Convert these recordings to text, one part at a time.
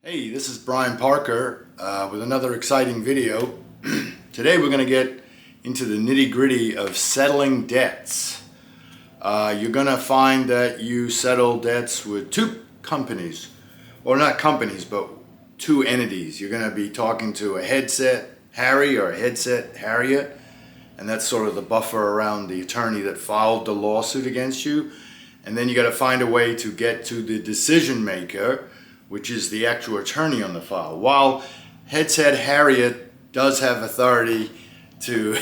Hey, this is Brian Parker with another exciting video. Today we're going to get into the nitty-gritty of settling debts. You're going to find that you settle debts with two companies, or not companies, but two entities. You're going to be talking to a headset Harry or a headset Harriet, and that's sort of the buffer around the attorney that filed the lawsuit against you. And then you got to find a way to get to the decision maker, which is the actual attorney on the file. While Headset Harriet does have authority to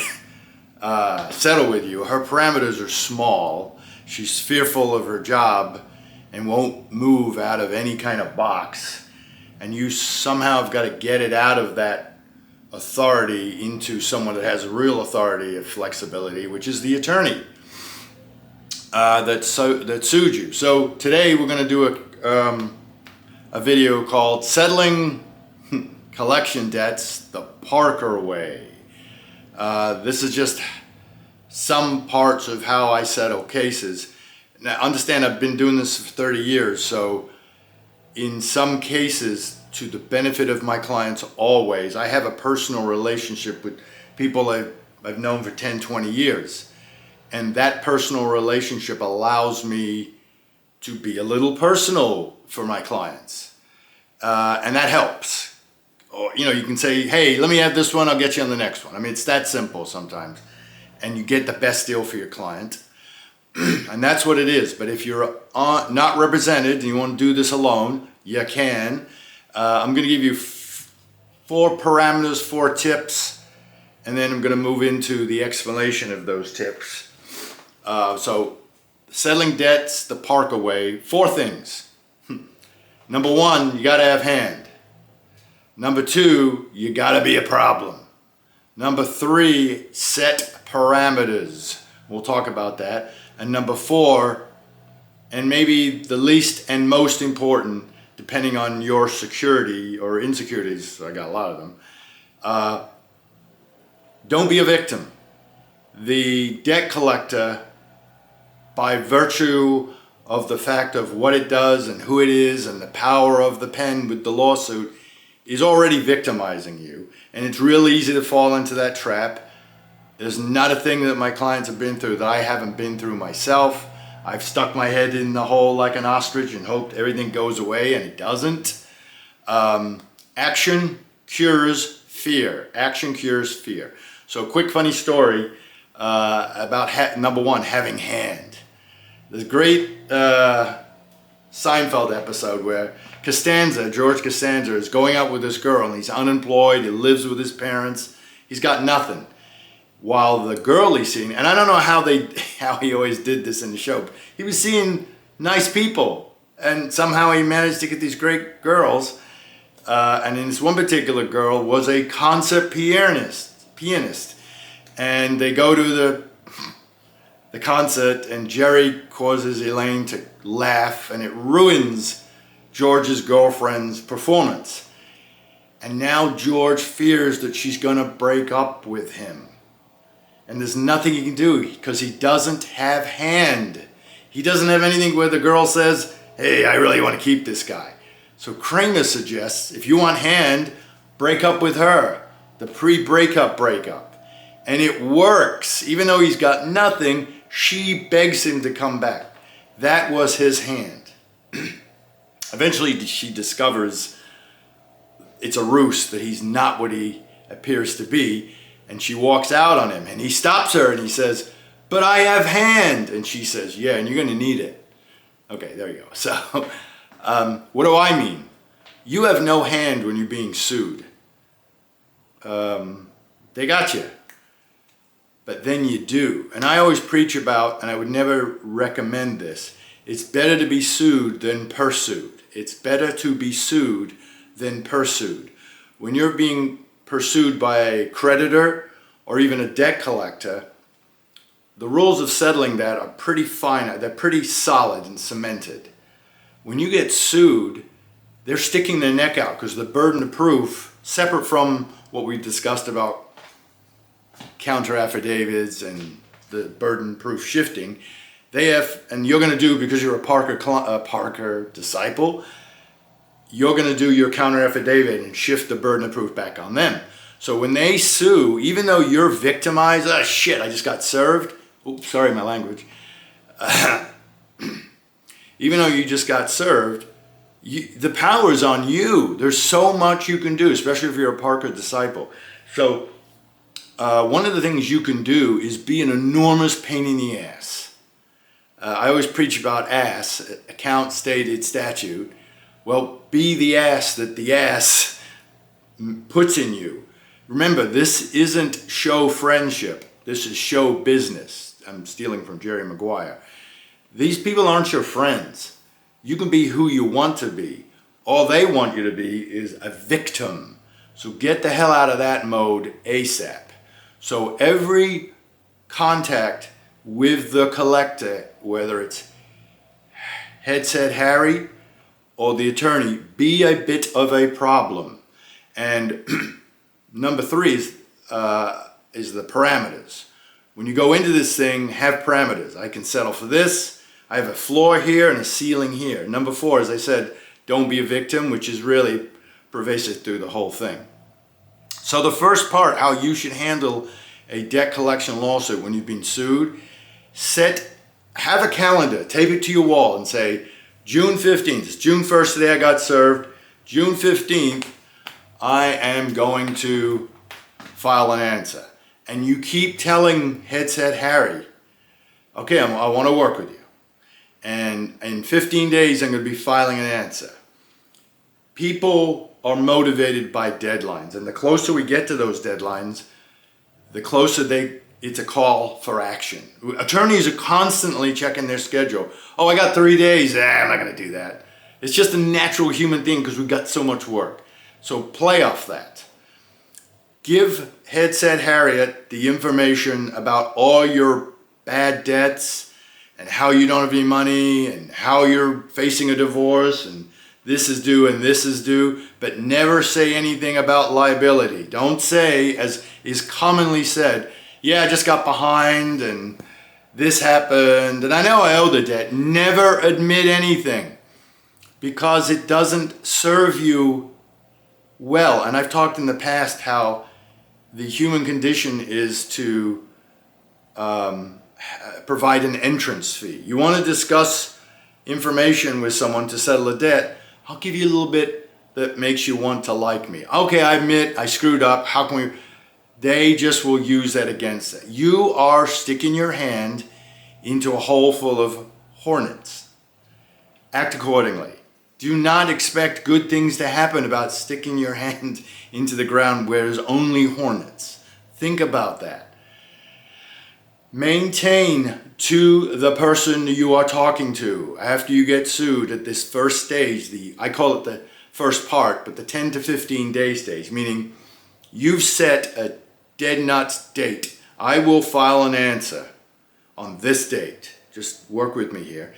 settle with you, her parameters are small. She's fearful of her job and won't move out of any kind of box. And you somehow have got to get it out of that authority into someone that has real authority of flexibility, which is the attorney that sued you. So today we're going to do a video called Settling Collection Debts the Parker Way. This is just some parts of how I settle cases. Now understand, I've been doing this for 30 years, so in some cases, to the benefit of my clients always, I have a personal relationship with people I've known for 10, 20 years. And that personal relationship allows me to be a little personal for my clients. And that helps. Or, you can say, hey, let me have this one, I'll get you on the next one. I mean, it's that simple sometimes. And you get the best deal for your client. And that's what it is. But if you're not represented and you want to do this alone, you can. I'm going to give you 4 parameters, 4 tips, and then I'm going to move into the explanation of those tips. So, settling debts the Parker way, 4 things. Number 1, you got to have hand. Number 2, you got to be a problem. Number 3, set parameters. We'll talk about that. And number 4, and maybe the least and most important, depending on your security or insecurities, I got a lot of them, don't be a victim. The debt collector, by virtue of the fact of what it does and who it is and the power of the pen with the lawsuit, is already victimizing you. And it's real easy to fall into that trap. There's not a thing that my clients have been through that I haven't been through myself. I've stuck my head in the hole like an ostrich and hoped everything goes away, and it doesn't. Action cures fear. Action cures fear. So a quick funny story about number 1, having hand. There's a great Seinfeld episode where George Costanza, is going out with this girl, and he's unemployed, he lives with his parents, he's got nothing. While the girl he's seeing, and I don't know how he always did this in the show, but he was seeing nice people, and somehow he managed to get these great girls, and in this one particular girl was a concert pianist, and they go to the concert, and Jerry causes Elaine to laugh, and it ruins George's girlfriend's performance. And now George fears that she's going to break up with him. And there's nothing he can do because he doesn't have hand. He doesn't have anything where the girl says, hey, I really want to keep this guy. So Kramer suggests, if you want hand, break up with her. The pre-breakup breakup. And it works. Even though he's got nothing, she begs him to come back. That was his hand. Eventually she discovers it's a ruse, that he's not what he appears to be. And she walks out on him, and he stops her and he says, but I have hand. And she says, yeah, and you're going to need it. Okay, there you go. So what do I mean? You have no hand when you're being sued. They got you. But then you do. And I always preach about, and I would never recommend this, it's better to be sued than pursued. It's better to be sued than pursued. When you're being pursued by a creditor or even a debt collector, the rules of settling that are pretty fine. They're pretty solid and cemented. When you get sued, they're sticking their neck out because the burden of proof, separate from what we discussed about counter affidavits and the burden proof shifting, they have, and you're going to do, because you're a Parker disciple, you're going to do your counter affidavit and shift the burden of proof back on them. So when they sue, even though you're victimized, oh shit, I just got served. Oops, sorry, my language. Even though you just got served, the power is on you. There's so much you can do, especially if you're a Parker disciple. So one of the things you can do is be an enormous pain in the ass. I always preach about ass, account, stated, statute. Well, be the ass that the ass puts in you. Remember, this isn't show friendship. This is show business. I'm stealing from Jerry Maguire. These people aren't your friends. You can be who you want to be. All they want you to be is a victim. So get the hell out of that mode ASAP. So every contact with the collector, whether it's Headset Harry or the attorney, be a bit of a problem. And number 3 is the parameters. When you go into this thing, have parameters. I can settle for this. I have a floor here and a ceiling here. Number 4, as I said, don't be a victim, which is really pervasive through the whole thing. So the first part, how you should handle a debt collection lawsuit when you've been sued, have a calendar, tape it to your wall and say, June 15th, it's June 1st today I got served, June 15th, I am going to file an answer. And you keep telling Headset Harry, okay, I want to work with you. And in 15 days, I'm going to be filing an answer. People are motivated by deadlines. And the closer we get to those deadlines, the closer it's a call for action. Attorneys are constantly checking their schedule. Oh, I got 3 days. I'm not going to do that. It's just a natural human thing because we've got so much work. So play off that. Give Headset Harriet the information about all your bad debts and how you don't have any money and how you're facing a divorce and this is due and this is due, but never say anything about liability. Don't say, as is commonly said, yeah, I just got behind and this happened and I know I owe the debt. Never admit anything because it doesn't serve you well. And I've talked in the past how the human condition is to provide an entrance fee. You want to discuss information with someone to settle a debt, I'll give you a little bit that makes you want to like me. Okay, I admit I screwed up. How can we? They just will use that against it. You are sticking your hand into a hole full of hornets. Act accordingly. Do not expect good things to happen about sticking your hand into the ground where there's only hornets. Think about that. Maintain to the person you are talking to after you get sued at this first stage. I call it the first part, but the 10 to 15 day stage, meaning you've set a dead nuts date. I will file an answer on this date. Just work with me here.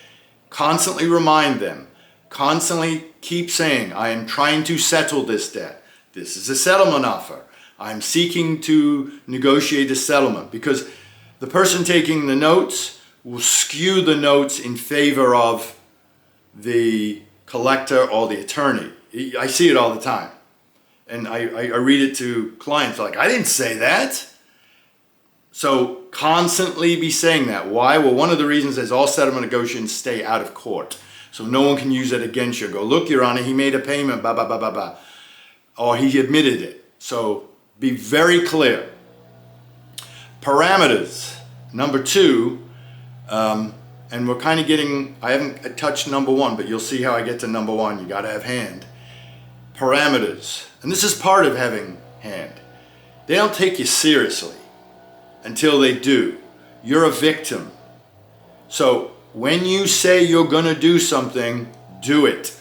Constantly remind them. Constantly keep saying, I am trying to settle this debt. This is a settlement offer. I'm seeking to negotiate a settlement, because the person taking the notes will skew the notes in favor of the collector or the attorney. I see it all the time. And I read it to clients like, I didn't say that. So constantly be saying that. Why? Well, one of the reasons is all settlement negotiations stay out of court. So no one can use it against you. Go, look, Your Honor, he made a payment, blah, blah, blah, blah, blah. Or he admitted it. So be very clear. Parameters. Number 2, and we're kind of getting, I haven't touched number 1, but you'll see how I get to number 1. You got to have hand. Parameters. And this is part of having hand. They don't take you seriously until they do. You're a victim. So when you say you're going to do something, do it.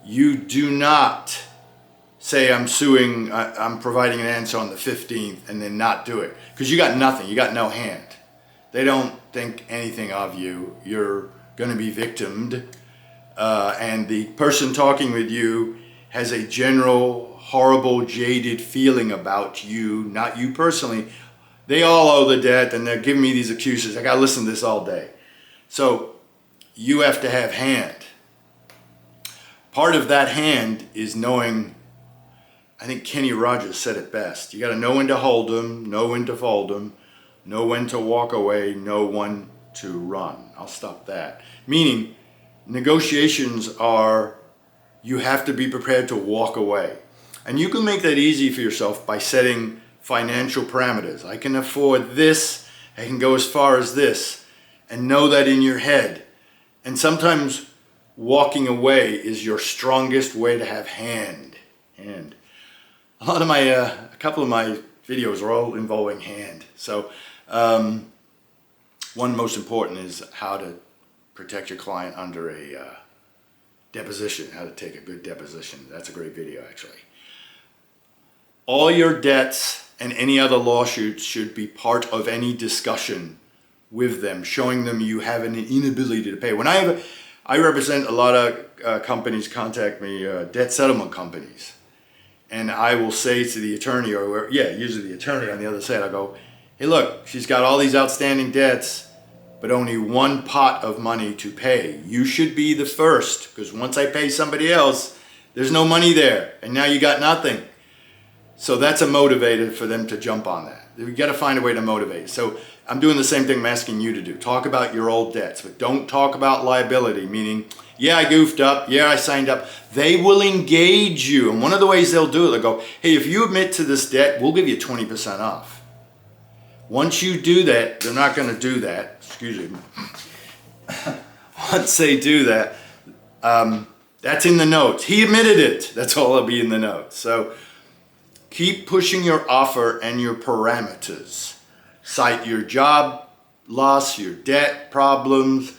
You do not say I'm suing, I'm providing an answer on the 15th and then not do it. Because you got nothing, you got no hand. They don't think anything of you. You're going to be victimed. And the person talking with you has a general, horrible, jaded feeling about you, not you personally. They all owe the debt and they're giving me these excuses. I got to listen to this all day. So you have to have hand. Part of that hand is knowing, I think Kenny Rogers said it best. You got to know when to hold them, know when to fold them, know when to walk away, know when to run. I'll stop that. Meaning, negotiations are, you have to be prepared to walk away. And you can make that easy for yourself by setting financial parameters. I can afford this, I can go as far as this, and know that in your head. And sometimes walking away is your strongest way to have hand. A lot of my, a couple of my videos are all involving hand. So one most important is how to protect your client under a deposition, how to take a good deposition. That's a great video, actually. All your debts and any other lawsuits should be part of any discussion with them, showing them you have an inability to pay. When I represent a lot of companies contact me, debt settlement companies, and I will say to the attorney, or usually the attorney on the other side, I'll go, hey look, she's got all these outstanding debts, but only one pot of money to pay. You should be the first, because once I pay somebody else, there's no money there, and now you got nothing. So that's a motivator for them to jump on that. You got to find a way to motivate. So I'm doing the same thing I'm asking you to do. Talk about your old debts, but don't talk about liability, meaning, yeah, I goofed up, yeah, I signed up. They will engage you, and one of the ways they'll do it, they'll go, hey, if you admit to this debt, we'll give you 20% off. Once you do that, they're not going to do that, excuse me. Once they do that, that's in the notes. He admitted it. That's all that'll be in the notes. So keep pushing your offer and your parameters. Cite your job loss, your debt problems,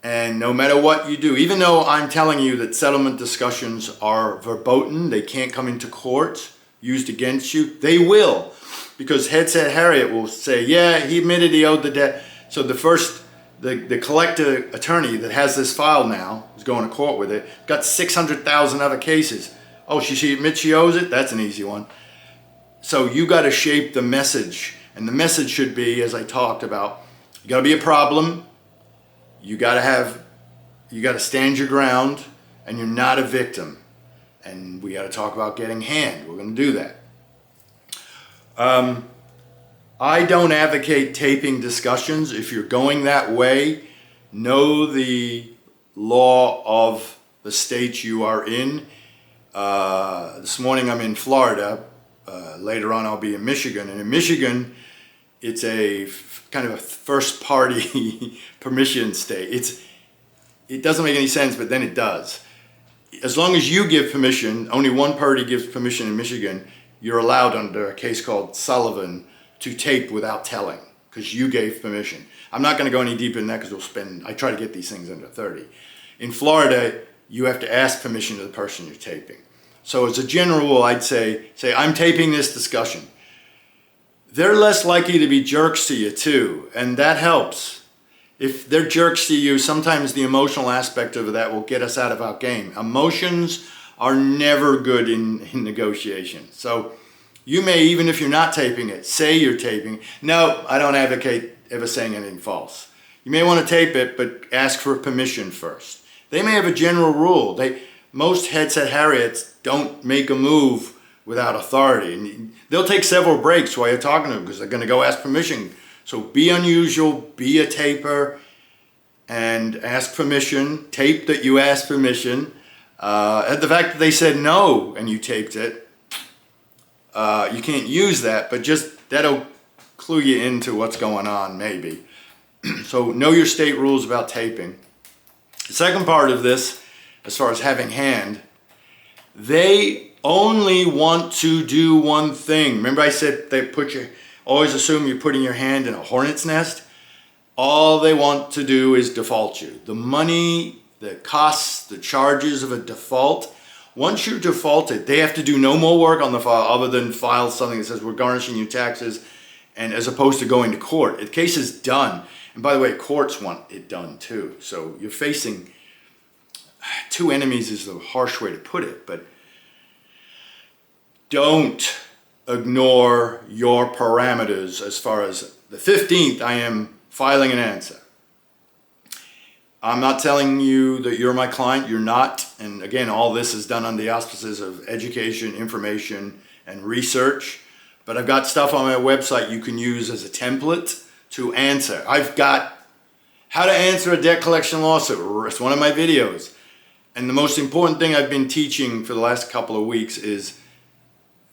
and no matter what you do, even though I'm telling you that settlement discussions are verboten, they can't come into court used against you, they will. Because Headset Harriet will say, yeah, he admitted he owed the debt. So the collector attorney that has this file now, is going to court with it, got 600,000 other cases. Oh, she admits she owes it? That's an easy one. So you got to shape the message. And the message should be, as I talked about, you got to be a problem. You got to stand your ground, and you're not a victim. And we got to talk about getting hand. We're going to do that. I don't advocate taping discussions. If you're going that way, know the law of the state you are in. This morning I'm in Florida. Later on I'll be in Michigan. And in Michigan, it's a kind of a first party permission state. It doesn't make any sense, but then it does. As long as you give permission, only one party gives permission in Michigan, you're allowed under a case called Sullivan to tape without telling, because you gave permission. I'm not going to go any deeper than that because I try to get these things under 30. In Florida, you have to ask permission to the person you're taping. So as a general rule, I'd say I'm taping this discussion. They're less likely to be jerks to you too, and that helps. If they're jerks to you, sometimes the emotional aspect of that will get us out of our game. Emotions are never good in negotiation. So you may, even if you're not taping it, say you're taping. No, I don't advocate ever saying anything false. You may want to tape it, but ask for permission first. They may have a general rule. Most Headset Harriets don't make a move without authority. And they'll take several breaks while you're talking to them because they're going to go ask permission. So be unusual, be a taper, and ask permission. Tape that you asked permission. And the fact that they said no and you taped it, you can't use that, but just that'll clue you into what's going on, maybe. So know your state rules about taping. The second part of this, as far as having hand, they only want to do one thing. Remember I said always assume you're putting your hand in a hornet's nest? All they want to do is default you. The money, the costs, the charges of a default, once you're defaulted, they have to do no more work on the file other than file something that says we're garnishing your taxes, and as opposed to going to court. The case is done. And by the way, courts want it done too. So you're facing two enemies is the harsh way to put it, but don't ignore your parameters as far as the 15th, I am filing an answer. I'm not telling you that you're my client, you're not. And again, all this is done under the auspices of education, information, and research. But I've got stuff on my website you can use as a template to answer. I've got how to answer a debt collection lawsuit. It's one of my videos. And the most important thing I've been teaching for the last couple of weeks is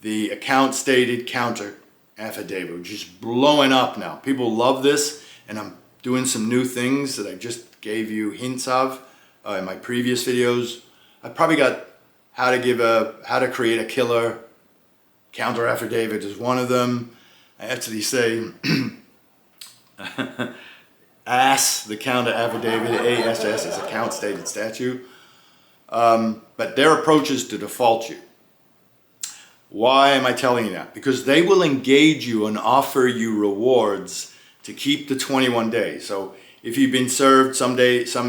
the account stated counter affidavit, which is blowing up now. People love this, and I'm doing some new things that I just gave you hints of in my previous videos. I probably got how to create a killer counter affidavit is one of them. I actually say ASS, the counter affidavit, ASS is account stated statute. But their approach is to default you. Why am I telling you that? Because they will engage you and offer you rewards to keep the 21 days. So if you've been served, some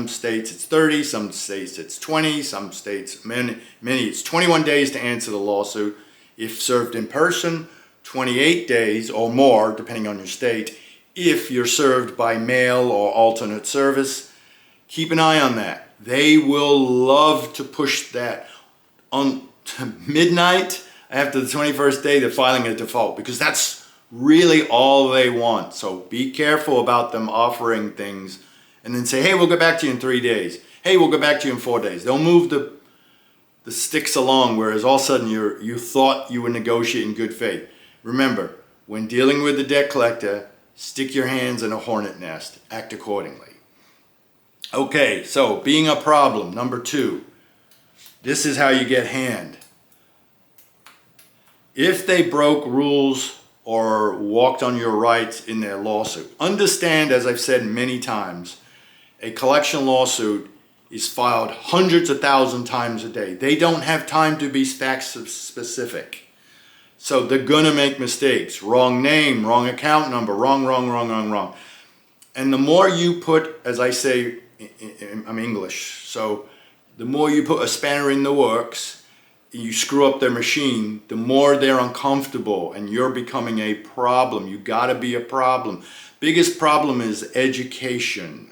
states it's 30, some states it's 20, some states, many it's 21 days to answer the lawsuit. If served in person, 28 days or more, depending on your state. If you're served by mail or alternate service, keep an eye on that. They will love to push that on to midnight after the 21st day, they're filing a default, because that's really all they want. So be careful about them offering things and then say, hey, we'll get back to you in 3 days. Hey, we'll get back to you in 4 days. They'll move the sticks along, whereas all of a sudden you thought you were negotiating in good faith. Remember, when dealing with the debt collector, stick your hands in a hornet nest. Act accordingly. Okay, so being a problem, number 2. This is how you get hand. If they broke rules or walked on your rights in their lawsuit, understand, as I've said many times, a collection lawsuit is filed hundreds of thousands times a day. They don't have time to be fact specific. So they're gonna make mistakes. Wrong name, wrong account number, wrong. And the more you put, as I say, I'm English, so the more you put a spanner in the works, you screw up their machine, the more they're uncomfortable and you're becoming a problem. You gotta be a problem. Biggest problem is education.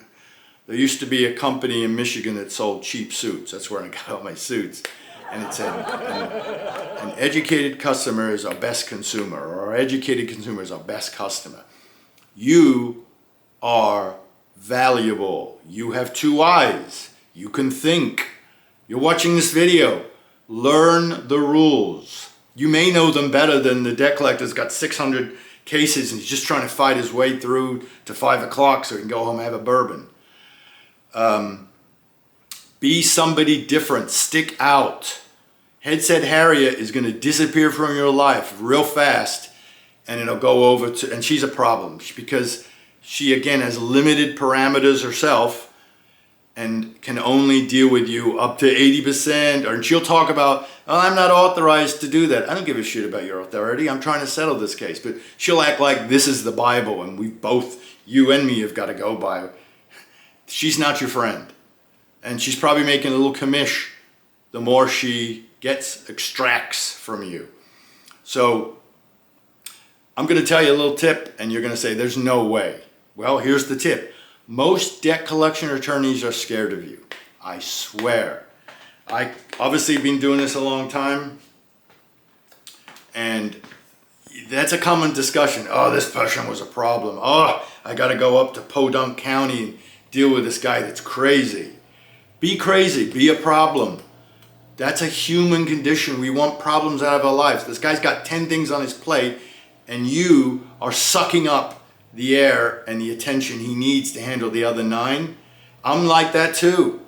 There used to be a company in Michigan that sold cheap suits. That's where I got all my suits. And it said, an educated customer is our best consumer, or our educated consumer is our best customer. You are valuable. You have 2 eyes. You can think. You're watching this video. Learn the rules. You may know them better than the debt collector's got 600 cases and he's just trying to fight his way through to 5 o'clock so he can go home and have a bourbon. Be somebody different. Stick out. Headset Harriet is going to disappear from your life real fast, and it'll go over to, and she's a problem because she again has limited parameters herself and can only deal with you up to 80%, and she'll talk about, oh, I'm not authorized to do that. I don't give a shit about your authority. I'm trying to settle this case. But she'll act like this is the Bible and we both, you and me, have got to go by. She's not your friend. And she's probably making a little commish the more she extracts from you. So I'm going to tell you a little tip and you're going to say, there's no way. Well, here's the tip. Most debt collection attorneys are scared of you. I swear. I obviously been doing this a long time, and that's a common discussion. Oh, this person was a problem. Oh, I got to go up to Podunk County and deal with this guy that's crazy. Be crazy. Be a problem. That's a human condition. We want problems out of our lives. This guy's got 10 things on his plate, and you are sucking up the air and the attention he needs to handle the other 9. I'm like that too.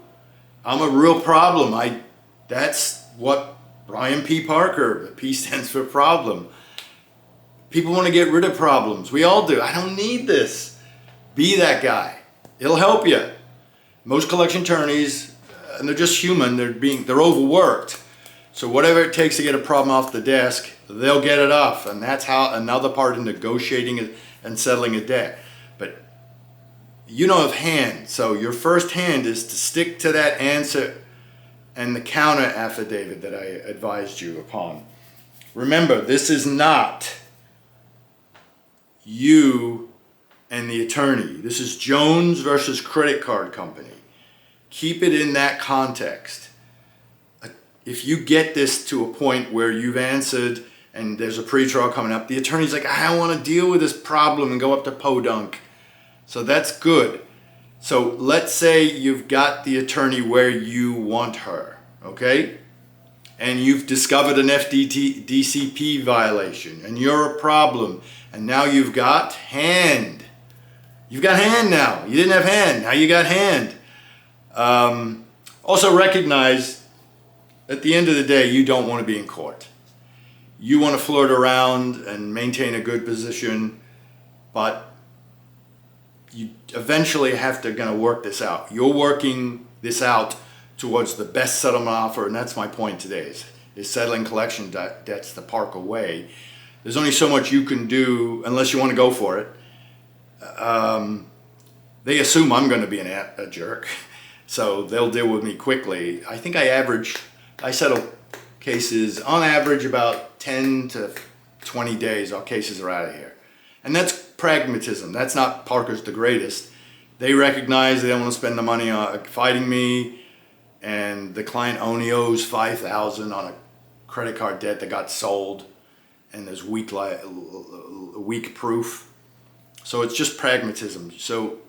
I'm a real problem. That's what Brian P. Parker, P stands for problem. People want to get rid of problems. We all do. I don't need this. Be that guy. It'll help you. Most collection attorneys, and they're just human, they're overworked. So whatever it takes to get a problem off the desk, they'll get it off. And that's how another part of negotiating and settling a debt. But you don't have hand. So your first hand is to stick to that answer and the counter affidavit that I advised you upon. Remember, this is not you and the attorney. This is Jones versus credit card company. keep it in that context. If you get this to a point where you've answered and there's a pretrial coming up, the attorney's like, I don't want to deal with this problem and go up to podunk. So that's good. So let's say you've got the attorney where you want her, okay? And you've discovered an DCP violation and you're a problem. And now you've got hand. You've got hand now. You didn't have hand. Now you got hand. Also recognize at the end of the day, you don't want to be in court. You want to flirt around and maintain a good position, but you eventually have to work this out. You're working this out towards the best settlement offer, and that's my point today, is settling collection debts the Parker way. There's only so much you can do unless you want to go for it. They assume I'm going to be a jerk, so they'll deal with me quickly. I think I settle cases on average about 10 to 20 days. Our cases are out of here. And that's pragmatism. That's not Parker's the greatest. They recognize they don't want to spend the money on fighting me, and the client only owes $5,000 on a credit card debt that got sold, and there's weak proof. So it's just pragmatism. So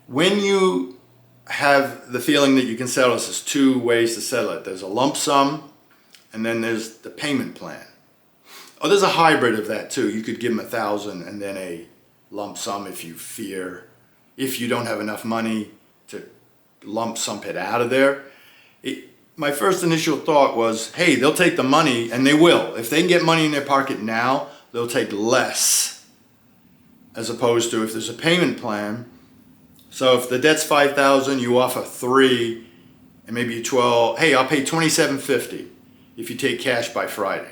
when you have the feeling that you can settle this, there's two ways to settle it. There's a lump sum, and then there's the payment plan. Oh, there's a hybrid of that too. You could give them $1,000 and then a lump sum if you don't have enough money to lump sum it out of there. My first initial thought was, hey, they'll take the money, and they will. If they can get money in their pocket now, they'll take less, as opposed to if there's a payment plan. So if the debt's $5,000, you offer $3,000 and maybe $12,000. Hey, I'll pay $2,750 if you take cash by Friday.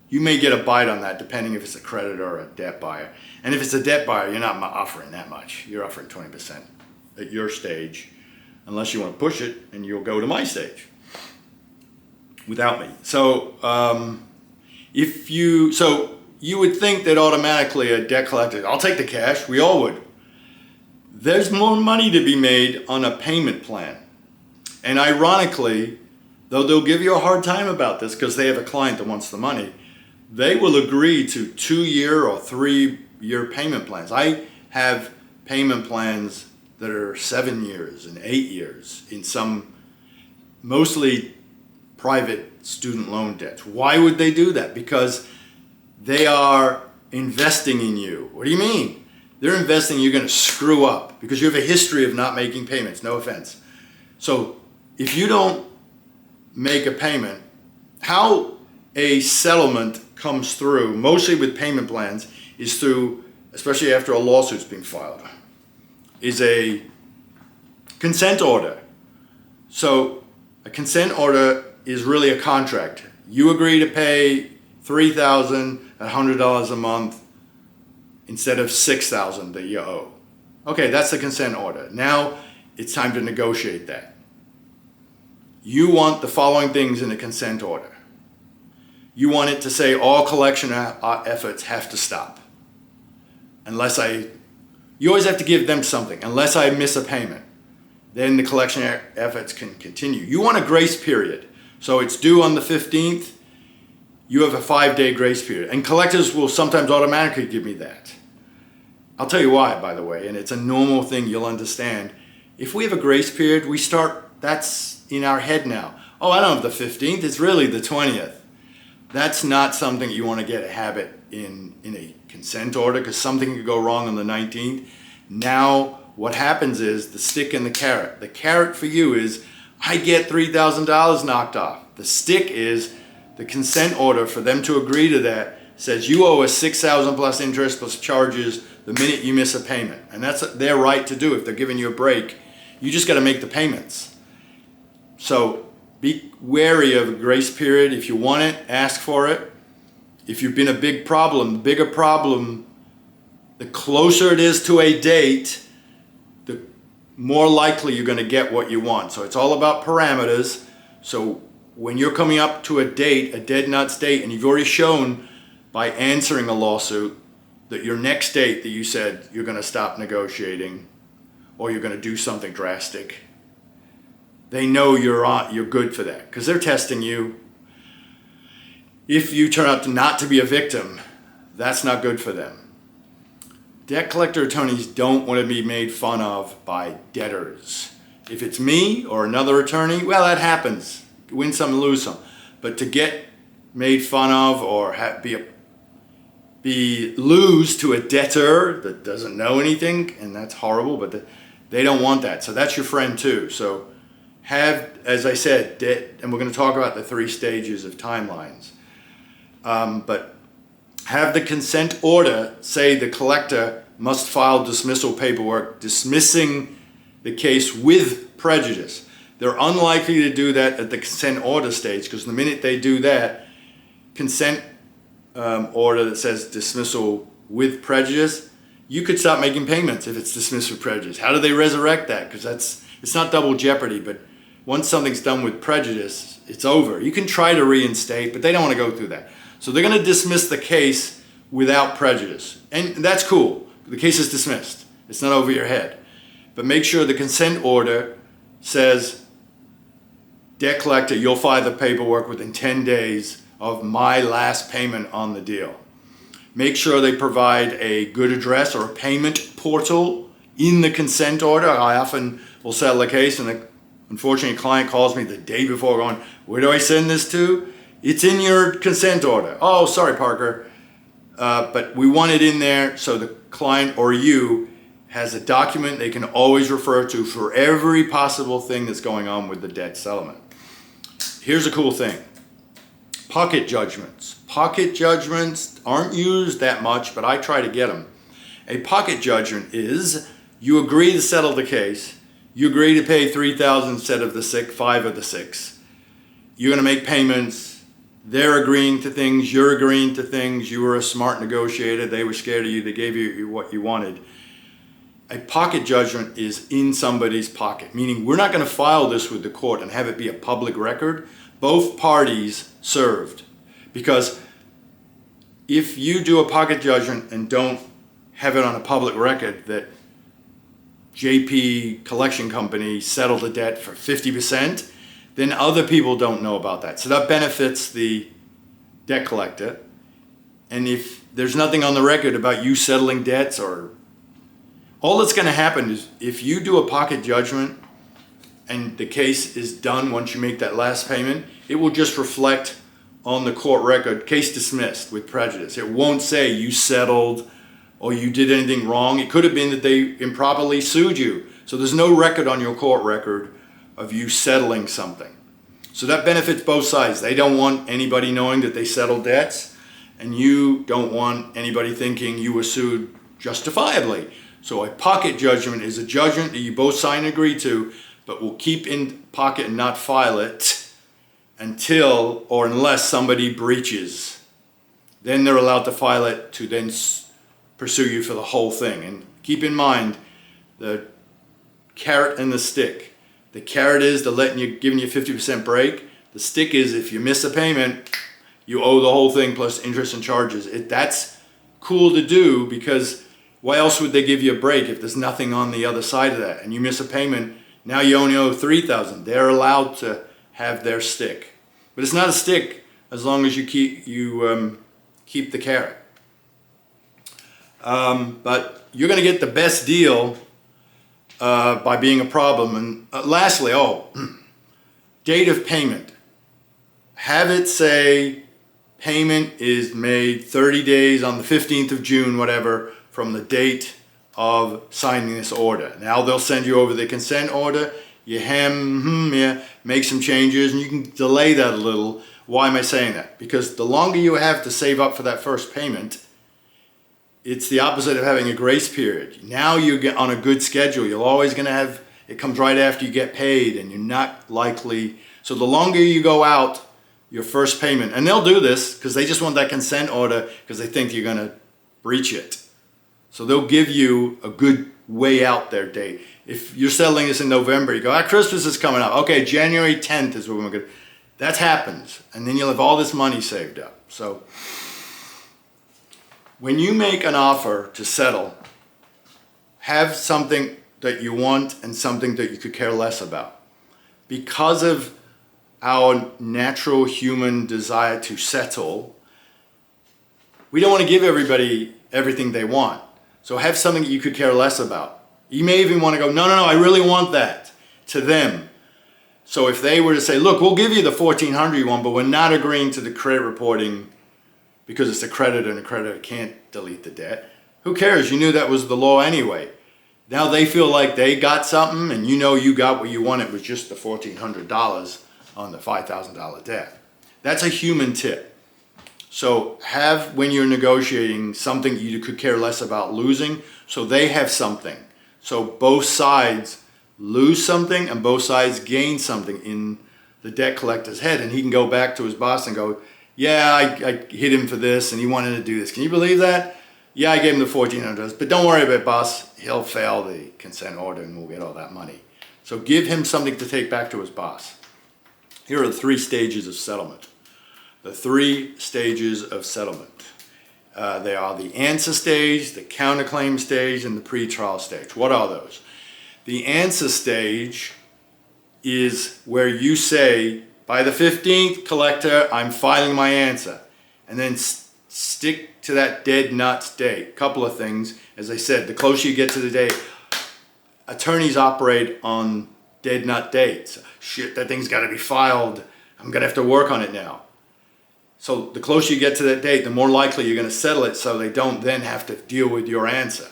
You may get a bite on that depending if it's a creditor or a debt buyer. And if it's a debt buyer, you're not offering that much. You're offering 20% at your stage, unless you want to push it, and you'll go to my stage without me. So you would think that automatically a debt collector, I'll take the cash, we all would. There's more money to be made on a payment plan. And ironically, though they'll give you a hard time about this because they have a client that wants the money, they will agree to 2-year or 3-year payment plans. I have payment plans that are 7 years and 8 years in some mostly private student loan debts. Why would they do that? Because they are investing in you. What do you mean? They're investing you're going to screw up because you have a history of not making payments. No offense. So if you don't make a payment, how a settlement comes through, mostly with payment plans, is through, especially after a lawsuit's been filed, is a consent order. So a consent order is really a contract. You agree to pay $3,100 a month instead of $6,000 that you owe. Okay, that's the consent order. Now it's time to negotiate that. You want the following things in the consent order. You want it to say all collection efforts have to stop. You always have to give them something. Unless I miss a payment, then the collection efforts can continue. You want a grace period. So it's due on the 15th, you have a 5-day grace period. And collectors will sometimes automatically give me that. I'll tell you why, by the way, and it's a normal thing you'll understand. If we have a grace period, that's in our head now. Oh, I don't have the 15th, it's really the 20th. That's not something you want to get a habit in a consent order, because something could go wrong on the 19th. Now, what happens is the stick and the carrot. The carrot for you is, I get $3,000 knocked off. The stick is the consent order for them to agree to that says you owe us $6,000 plus interest plus charges the minute you miss a payment. And that's their right to do if they're giving you a break. You just got to make the payments. So be wary of a grace period. If you want it, ask for it. If you've been a big problem, the bigger problem, the closer it is to a date, the more likely you're going to get what you want. So it's all about parameters. So when you're coming up to a date, a dead nuts date, and you've already shown by answering a lawsuit that your next date that you said you're going to stop negotiating, or you're going to do something drastic, they know you're good for that because they're testing you. If you turn out not to be a victim, that's not good for them. Debt collector attorneys don't want to be made fun of by debtors. If it's me or another attorney, well, that happens. Win some, lose some. But to get made fun of or lose to a debtor that doesn't know anything, and that's horrible, but they don't want that. So that's your friend too. So have, as I said, and we're going to talk about the 3 stages of timelines, but have the consent order say the collector must file dismissal paperwork dismissing the case with prejudice. They're unlikely to do that at the consent order stage because the minute they do that, consent order that says dismissal with prejudice, you could stop making payments if it's dismissed with prejudice. How do they resurrect that? Because it's not double jeopardy, but once something's done with prejudice, it's over. You can try to reinstate, but they don't want to go through that. So they're going to dismiss the case without prejudice. And that's cool. The case is dismissed. It's not over your head. But make sure the consent order says, debt collector, you'll file the paperwork within 10 days of my last payment on the deal. Make sure they provide a good address or a payment portal in the consent order. I often will settle a case and unfortunately a client calls me the day before going, where do I send this to? It's in your consent order. Oh, sorry, Parker. But we want it in there so the client or you has a document they can always refer to for every possible thing that's going on with the debt settlement. Here's a cool thing. Pocket judgments. Pocket judgments aren't used that much, but I try to get them. A pocket judgment is you agree to settle the case. You agree to pay $3,000 instead of the 5 of the 6. You're going to make payments. They're agreeing to things. You're agreeing to things. You were a smart negotiator. They were scared of you. They gave you what you wanted. A pocket judgment is in somebody's pocket, meaning we're not going to file this with the court and have it be a public record. Both parties served. Because if you do a pocket judgment and don't have it on a public record that JP Collection Company settled the debt for 50%, then other people don't know about that. So that benefits the debt collector. And if there's nothing on the record about you settling debts, or all that's going to happen is if you do a pocket judgment and the case is done once you make that last payment, it will just reflect on the court record, case dismissed with prejudice. It won't say you settled or you did anything wrong. It could have been that they improperly sued you. So there's no record on your court record of you settling something. So that benefits both sides. They don't want anybody knowing that they settled debts, and you don't want anybody thinking you were sued justifiably. So a pocket judgment is a judgment that you both sign and agree to, but will keep in pocket and not file it until or unless somebody breaches. Then they're allowed to file it to then pursue you for the whole thing. And keep in mind the carrot and the stick. The carrot is giving you a 50% break. The stick is if you miss a payment, you owe the whole thing plus interest and charges. That's cool to do because why else would they give you a break if there's nothing on the other side of that? And you miss a payment, now you only owe $3,000. They're allowed to have their stick. But it's not a stick as long as you keep the carrot. But you're going to get the best deal by being a problem. And lastly, date of payment. Have it say payment is made 30 days on the 15th of June, whatever, from the date of signing this order. Now they'll send you over the consent order. You make some changes, and you can delay that a little. Why am I saying that? Because the longer you have to save up for that first payment, it's the opposite of having a grace period. Now you get on a good schedule. You're always going to have, it comes right after you get paid, and you're not likely. So the longer you go out your first payment, and they'll do this because they just want that consent order because they think you're going to breach it. So they'll give you a good way out their date. If you're settling this in November, you go, Christmas is coming up. Okay, January 10th is when we're going to. That happens. And then you'll have all this money saved up. So when you make an offer to settle, have something that you want and something that you could care less about. Because of our natural human desire to settle, we don't want to give everybody everything they want. So have something that you could care less about. You may even want to go, no, I really want that, to them. So if they were to say, look, we'll give you the $1,400 you want, but we're not agreeing to the credit reporting because it's a creditor and a creditor can't delete the debt. Who cares? You knew that was the law anyway. Now they feel like they got something and you know you got what you wanted was just the $1,400 on the $5,000 debt. That's a human tip. So have, when you're negotiating, something you could care less about losing, so they have something. So both sides lose something and both sides gain something in the debt collector's head, and he can go back to his boss and go, yeah, I hit him for this and he wanted to do this. Can you believe that? Yeah, I gave him the $1,400, but don't worry about it, boss. He'll fail the consent order and we'll get all that money. So give him something to take back to his boss. Here are the 3 stages of settlement. The 3 stages of settlement. They are the answer stage, the counterclaim stage, and the pretrial stage. What are those? The answer stage is where you say, by the 15th, collector, I'm filing my answer. And then stick to that dead nuts date. Couple of things. As I said, the closer you get to the date, attorneys operate on dead nut dates. Shit, that thing's got to be filed. I'm going to have to work on it now. So the closer you get to that date, the more likely you're going to settle it so they don't then have to deal with your answer.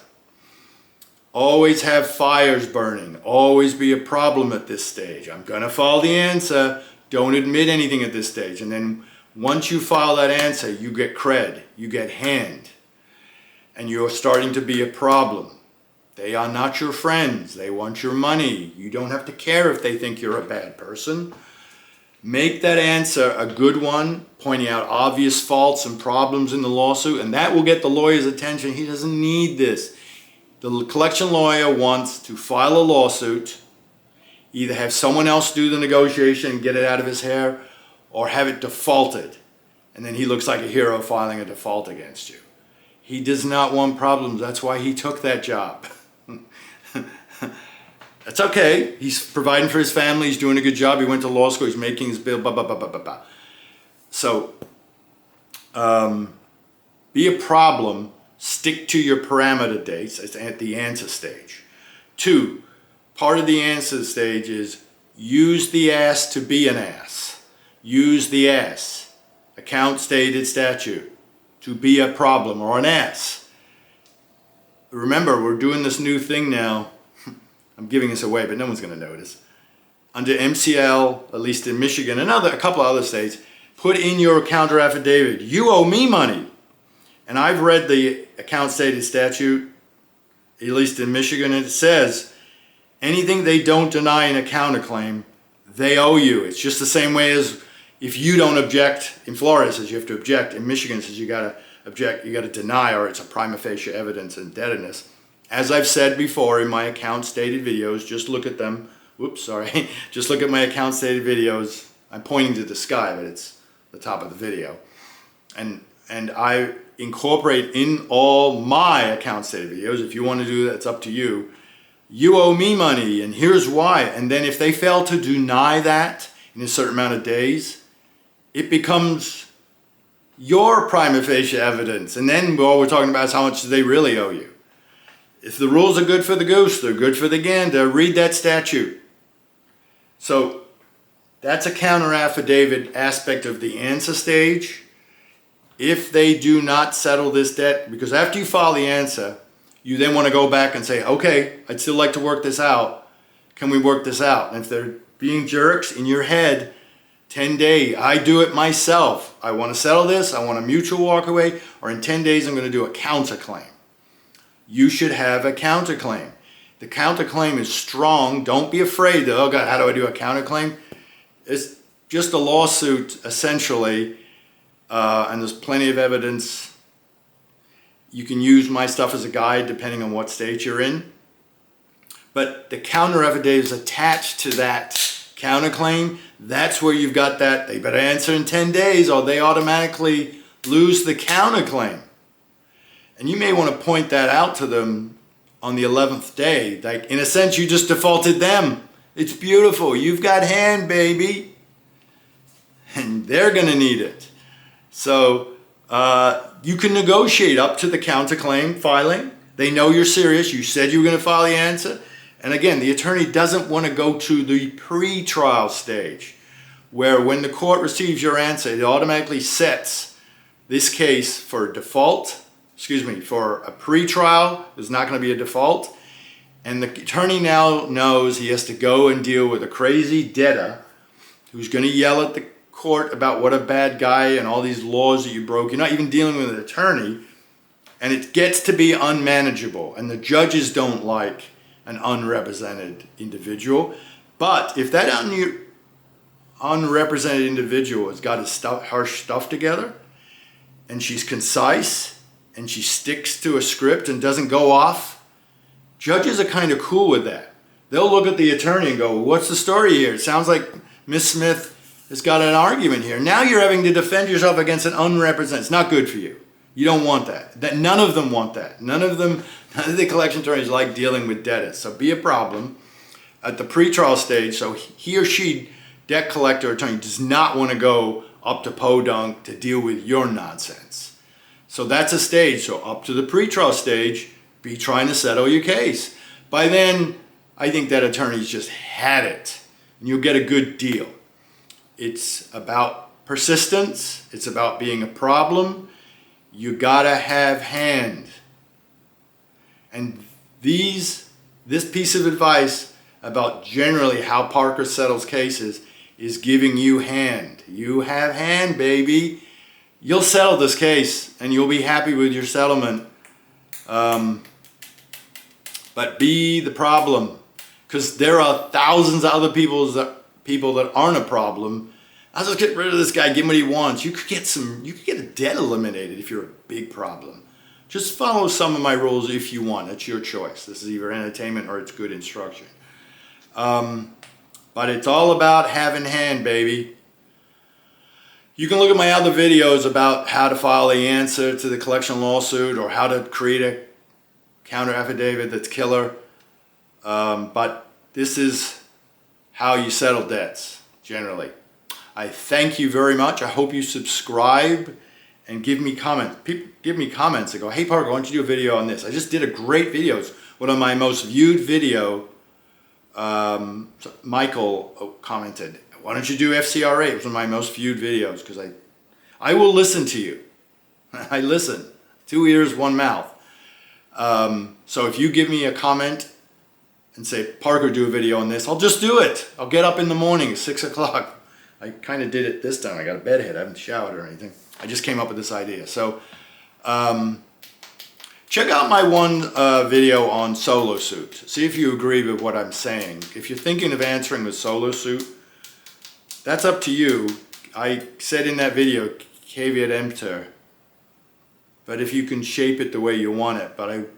Always have fires burning. Always be a problem at this stage. I'm going to file the answer. Don't admit anything at this stage. And then once you file that answer, you get cred. You get hand. And you're starting to be a problem. They are not your friends. They want your money. You don't have to care if they think you're a bad person. Make that answer a good one, pointing out obvious faults and problems in the lawsuit, and that will get the lawyer's attention. He doesn't need this. The collection lawyer wants to file a lawsuit, either have someone else do the negotiation and get it out of his hair, or have it defaulted, and then he looks like a hero filing a default against you. He does not want problems. That's why he took that job. That's okay. He's providing for his family. He's doing a good job. He went to law school. He's making his bill. Blah, blah, blah, blah, blah, blah. So be a problem. Stick to your parameter dates at the answer stage. 2, part of the answer stage is use the ass to be an ass. Use the ass. Account stated statute. To be a problem or an ass. Remember, we're doing this new thing now. I'm giving this away, but no one's going to notice. Under MCL, at least in Michigan and a couple of other states, put in your counter affidavit, you owe me money. And I've read the account stated statute, at least in Michigan, and it says anything they don't deny in a counterclaim, they owe you. It's just the same way as if you don't object. In Florida, it says you have to object. In Michigan, it says you got to object, you got to deny, or it's a prima facie evidence of indebtedness. As I've said before in my account stated videos, just look at them. Whoops, sorry. Just look at my account stated videos. I'm pointing to the sky, but it's the top of the video. And I incorporate in all my account stated videos. If you want to do that, it's up to you. You owe me money, and here's why. And then if they fail to deny that in a certain amount of days, it becomes your prima facie evidence. And then all we're talking about is how much do they really owe you. If the rules are good for the goose, they're good for the gander. Read that statute. So that's a counter affidavit aspect of the answer stage. If they do not settle this debt, because after you file the answer, you then want to go back and say, okay, I'd still like to work this out. Can we work this out? And if they're being jerks in your head, 10 days, I do it myself. I want to settle this. I want a mutual walkaway, or in 10 days, I'm going to do a counterclaim. You should have a counterclaim. The counterclaim is strong. Don't be afraid that, oh God, how do I do a counterclaim? It's just a lawsuit, essentially, and there's plenty of evidence. You can use my stuff as a guide depending on what state you're in. But the counter affidavit is attached to that counterclaim. That's where you've got that. They better answer in 10 days or they automatically lose the counterclaim. And you may want to point that out to them on the 11th day. Like, in a sense, you just defaulted them. It's beautiful. You've got hand, baby. And they're going to need it. So you can negotiate up to the counterclaim filing. They know you're serious. You said you were going to file the answer. And again, the attorney doesn't want to go to the pre-trial stage, where when the court receives your answer, it automatically sets this case for default. For a pre-trial. There's not going to be a default. And the attorney now knows he has to go and deal with a crazy debtor who's going to yell at the court about what a bad guy and all these laws that you broke. You're not even dealing with an attorney. And it gets to be unmanageable. And the judges don't like an unrepresented individual. But if that unrepresented individual has got her stuff together, and she's concise, and she sticks to a script and doesn't go off, judges are kind of cool with that. They'll look at the attorney and go, what's the story here? It sounds like Miss Smith has got an argument here. Now you're having to defend yourself against an unrepresented. It's not good for you. You don't want that. None of them want that. None of the collection attorneys like dealing with debtors. So be a problem at the pretrial stage. So he or she, debt collector attorney, does not want to go up to podunk to deal with your nonsense. So that's a stage. So up to the pretrial stage, be trying to settle your case. By then, I think that attorney's just had it, and you'll get a good deal. It's about persistence. It's about being a problem. You gotta have hand. And this piece of advice about generally how Parker settles cases is giving you hand. You have hand, baby. You'll settle this case and you'll be happy with your settlement. But be the problem, because there are thousands of other people that aren't a problem. I'll just get rid of this guy, give him what he wants. You could get a debt eliminated if you're a big problem. Just follow some of my rules if you want. It's your choice. This is either entertainment or it's good instruction. But it's all about having hand, baby. You can look at my other videos about how to file the answer to the collection lawsuit or how to create a counter affidavit that's killer. But this is how you settle debts, generally. I thank you very much. I hope you subscribe and give me comments. People give me comments and go, hey Parker, why don't you do a video on this? I just did a great video. It's one of my most viewed video. Michael commented, why don't you do FCRA? It was one of my most viewed videos because I will listen to you. I listen. 2 ears, 1 mouth. So if you give me a comment and say, Parker, do a video on this, I'll just do it. I'll get up in the morning at 6 o'clock. I kind of did it this time. I got a bedhead. I haven't showered or anything. I just came up with this idea. So check out my one video on solo suit. See if you agree with what I'm saying. If you're thinking of answering with solo suit, that's up to you. I said in that video, caveat emptor. But if you can shape it the way you want it. But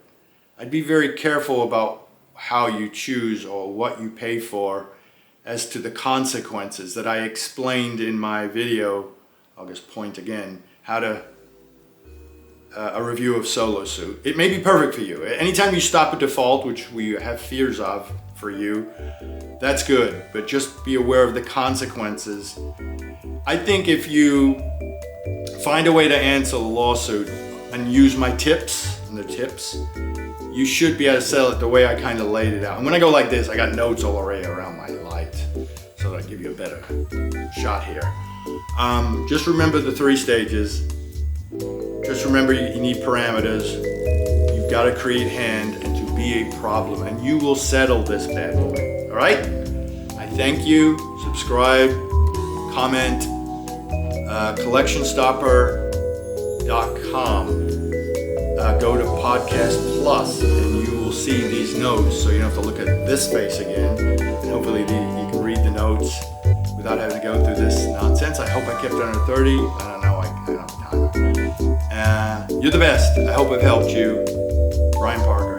I'd be very careful about how you choose or what you pay for as to the consequences that I explained in my video. I'll just point again, how to, a review of solo suit. It may be perfect for you. Anytime you stop a default, which we have fears of for you, that's good, but just be aware of the consequences. I think if you find a way to answer the lawsuit and use my tips, and the tips, you should be able to settle it the way I kind of laid it out. And when I go like this, I got notes all around my light, so that I give you a better shot here. Just remember the 3 stages. Just remember you need parameters. You've got to create hand and to be a problem, and you will settle this bad boy. All right? I thank you. Subscribe, comment, collectionstopper.com. Go to Podcast Plus and you will see these notes, so you don't have to look at this face again. And hopefully you can read the notes without having to go through this nonsense. I hope I kept it under 30. I don't know. I don't have time. You're the best. I hope I've helped you. Brian Parker.